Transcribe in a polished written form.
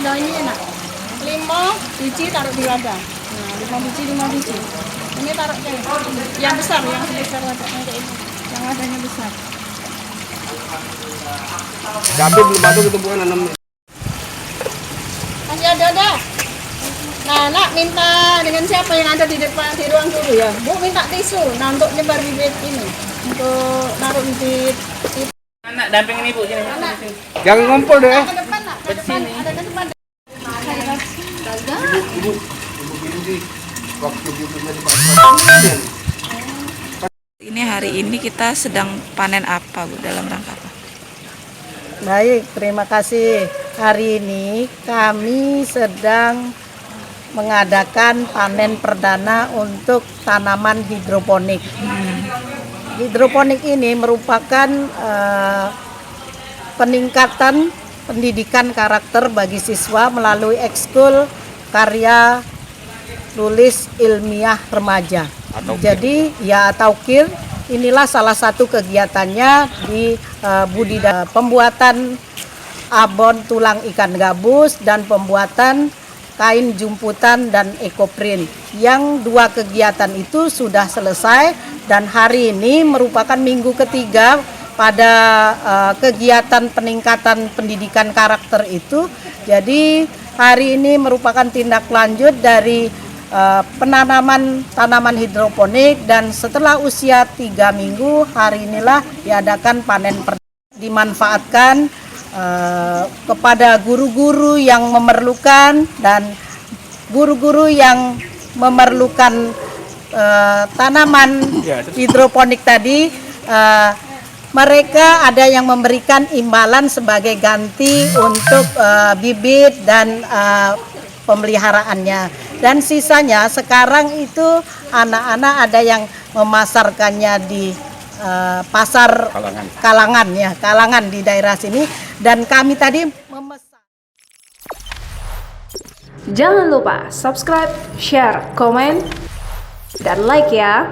Kalau ini enak. 5 biji taruh di wadah. Nah, 5 biji. Ini taruh kayak yang besar, yang sebesar wadahnya kayak ini. Yang wadahnya besar. Cabai belum ada gitu bukan nanam. Masih ada. Nah, nak minta dengan siapa yang ada di depan di ruang guru ya? Bu minta tisu. Nah, untuk nyebar bibit ini, untuk naruh bibit. Anak dampingin ibu sini. Jangan ngumpul deh. Ke depan, nak. Ke depan. Ada ke depan. Ibu Bindi waktu di pasar. Ini hari ini kita sedang panen apa, Bu, dalam rangka apa? Baik, terima kasih. Hari ini kami sedang mengadakan panen perdana untuk tanaman hidroponik. Hidroponik ini merupakan peningkatan pendidikan karakter bagi siswa melalui ekskul karya tulis ilmiah remaja. Jadi ya taukir inilah salah satu kegiatannya di budidaya pembuatan abon tulang ikan gabus dan pembuatan kain jumputan dan ekoprint. Yang 2 kegiatan itu sudah selesai dan hari ini merupakan minggu ketiga pada kegiatan peningkatan pendidikan karakter itu. Jadi hari ini merupakan tindak lanjut dari penanaman tanaman hidroponik dan setelah usia 3 minggu hari inilah diadakan panen perdana. Dimanfaatkan kepada guru-guru yang memerlukan dan guru-guru yang memerlukan tanaman hidroponik tadi. Mereka ada yang memberikan imbalan sebagai ganti untuk bibit dan pemeliharaannya. Dan sisanya sekarang itu anak-anak ada yang memasarkannya di pasar kalangan di daerah sini dan kami tadi memesan. Jangan lupa subscribe, share, komen, dan like ya.